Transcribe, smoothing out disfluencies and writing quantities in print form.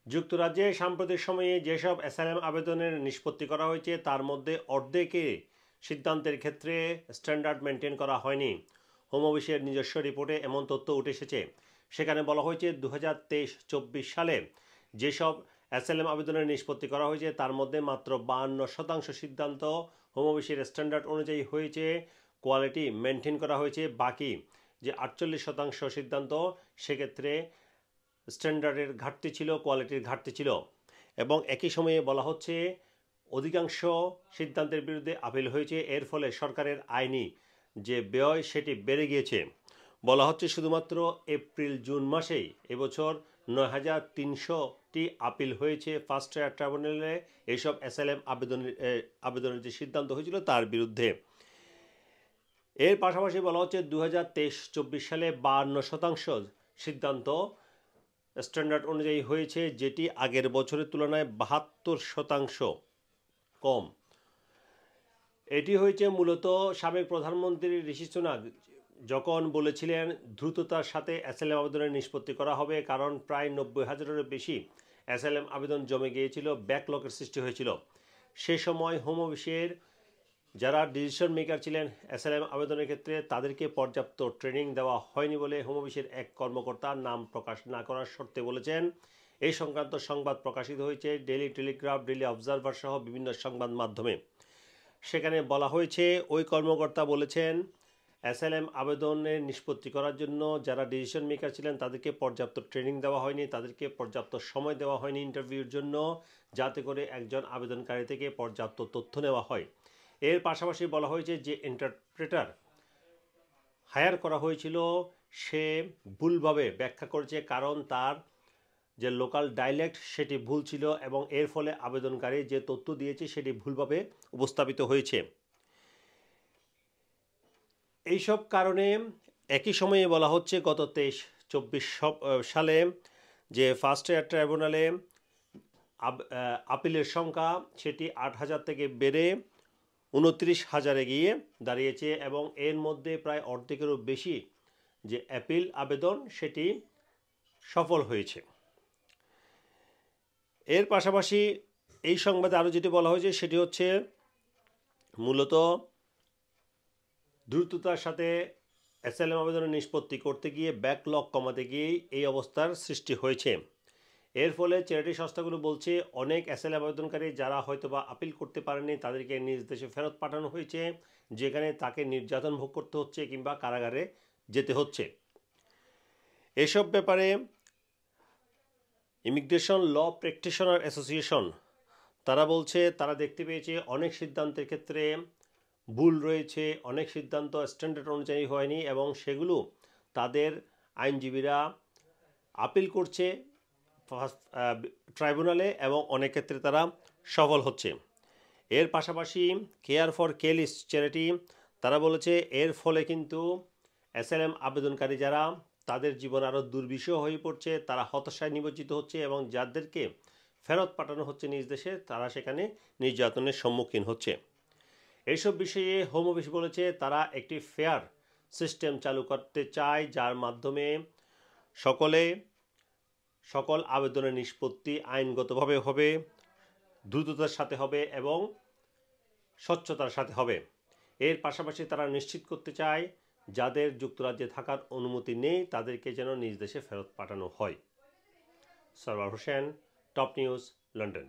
যুক্তরাজ্যে সাম্প্রতিক সময়ে যেসব অ্যাসাইলাম আবেদনের নিষ্পত্তি করা হয়েছে তার মধ্যে অর্ধেকে সিদ্ধান্তের ক্ষেত্রে স্ট্যান্ডার্ড মেনটেন করা হয়নি। হোম অফিসের নিজস্ব রিপোর্টে এমন তথ্য উঠে এসেছে। সেখানে বলা হয়েছে 2023-24 সালে যেসব অ্যাসাইলাম আবেদনের নিষ্পত্তি করা হয়েছে তার মধ্যে মাত্র 52% সিদ্ধান্ত হোম অফিসের স্ট্যান্ডার্ড অনুযায়ী হয়েছে, কোয়ালিটি মেনটেন করা হয়েছে। বাকি যে 48% সিদ্ধান্ত সেক্ষেত্রে স্ট্যান্ডার্ডের ঘাটতি ছিল, কোয়ালিটির ঘাটতি ছিল। এবং একই সময়ে বলা হচ্ছে অধিকাংশ সিদ্ধান্তের বিরুদ্ধে আপিল হয়েছে। এর ফলে সরকারের আইনি যে ব্যয় সেটি বেড়ে গিয়েছে। বলা হচ্ছে শুধুমাত্র এপ্রিল-জুন মাসেই এবছর 9300টি আপিল হয়েছে ফার্স্ট ট্রায়াল ট্রাইব্যুনালে এইসব অ্যাসাইলাম আবেদনের যে সিদ্ধান্ত হয়েছিল তার বিরুদ্ধে। এর পাশাপাশি বলা হচ্ছে 2023-24 সালে 52% সিদ্ধান্ত স্ট্যান্ডার্ড অনুযায়ী হয়েছে, যেটি আগের বছরের তুলনায় 72% কম। এটি হয়েছে মূলত সাবেক প্রধানমন্ত্রী ঋষি সুনাক যখন বলেছিলেন দ্রুততার সাথে অ্যাসাইলাম আবেদনের নিষ্পত্তি করা হবে, কারণ প্রায় 90,000-এরও বেশি অ্যাসাইলাম আবেদন জমে গিয়েছিল, ব্যাকলগের সৃষ্টি হয়েছিল। সে সময় হোম অফিসের যারা ডিসিশন মেকার ছিলেন অ্যাসাইলাম আবেদনের ক্ষেত্রে তাদেরকে পর্যাপ্ত ট্রেনিং দেওয়া হয়নি বলে হোম অফিসের এক কর্মকর্তা নাম প্রকাশ না করার শর্তে বলেছেন। এই সংক্রান্ত সংবাদ প্রকাশিত হয়েছে ডেইলি টেলিগ্রাফ, ডেইলি অবজারভার সহ বিভিন্ন সংবাদ মাধ্যমে। সেখানে বলা হয়েছে ওই কর্মকর্তা বলেছেন অ্যাসাইলাম আবেদনের নিষ্পত্তি করার জন্য যারা ডিসিশন মেকার ছিলেন তাদেরকে পর্যাপ্ত ট্রেনিং দেওয়া হয়নি, তাদেরকে পর্যাপ্ত সময় দেওয়া হয়নি ইন্টারভিউর জন্য, যাতে করে একজন আবেদনকারী থেকে পর্যাপ্ত তথ্য নেওয়া হয়। এর পাশাপাশি বলা হয়েছে যে ইন্টারপ্রেটার হায়ার করা হয়েছিল সে ভুলভাবে ব্যাখ্যা করেছে, কারণ তার যে লোকাল ডায়ালেক্ট সেটি ভুল ছিল এবং এর ফলে আবেদনকারী যে তথ্য দিয়েছে সেটি ভুলভাবে উপস্থাপিত হয়েছে। এইসব কারণে একই সময়ে বলা হচ্ছে গত 23-24 সালে যে ফার্স্ট ট্রায়াল ট্রাইব্যুনালে আপিলের সংখ্যা সেটি 8,000 থেকে বেড়ে 29,000-এ গিয়ে দাঁড়িয়েছে এবং এর মধ্যে প্রায় অর্ধেকেরও বেশি যে অ্যাপিল আবেদন সেটি সফল হয়েছে। এর পাশাপাশি এই সংবাদে আরও যেটি বলা হয়েছে সেটি হচ্ছে মূলত দ্রুততার সাথে অ্যাসাইলাম আবেদনের নিষ্পত্তি করতে গিয়ে ব্যাকলগ কমাতে গিয়েই এই অবস্থার সৃষ্টি হয়েছে। এর ফলে চ্যারিটি সংস্থাগুলো বলছে অনেক অ্যাসাইলাম আবেদনকারী যারা হয়তোবা আপিল করতে পারেনি তাদেরকে নিজ দেশে ফেরত পাঠানো হয়েছে, যেখানে তাকে নির্যাতন ভোগ করতে হচ্ছে কিংবা কারাগারে যেতে হচ্ছে। এসব ব্যাপারে ইমিগ্রেশন ল প্র্যাকটিশনার অ্যাসোসিয়েশন তারা বলছে তারা দেখতে পেয়েছে অনেক সিদ্ধান্তের ক্ষেত্রে ভুল রয়েছে, অনেক সিদ্ধান্ত স্ট্যান্ডার্ড অনুযায়ী হয়নি এবং সেগুলো তাদের আইনজীবীরা আপিল করছে ট্রাইব্যুনালে এবং অনেক ক্ষেত্রে তারা সফল হচ্ছে। এর পাশাপাশি কেয়ার ফর কেলিস চ্যারিটি তারা বলেছে এর ফলে কিন্তু অ্যাসাইলাম আবেদনকারী যারা তাদের জীবন আরও দুর্বিষহ হয়ে পড়ছে, তারা হতাশায় নিমজ্জিত হচ্ছে এবং যাদেরকে ফেরত পাঠানো হচ্ছে নিজ দেশে তারা সেখানে নির্যাতনের সম্মুখীন হচ্ছে। এইসব বিষয়ে হোম অফিস বলেছে তারা একটি ফেয়ার সিস্টেম চালু করতে চায়, যার মাধ্যমে সকল আবেদনের নিষ্পত্তি আইনগতভাবে হবে, দ্রুততার সাথে হবে এবং স্বচ্ছতার সাথে হবে। এর পাশাপাশি তারা নিশ্চিত করতে চায় যাদের যুক্তরাজ্যে থাকার অনুমতি নেই তাদেরকে যেন নিজ দেশে ফেরত পাঠানো হয়। Sarwar Hossain, top news, London.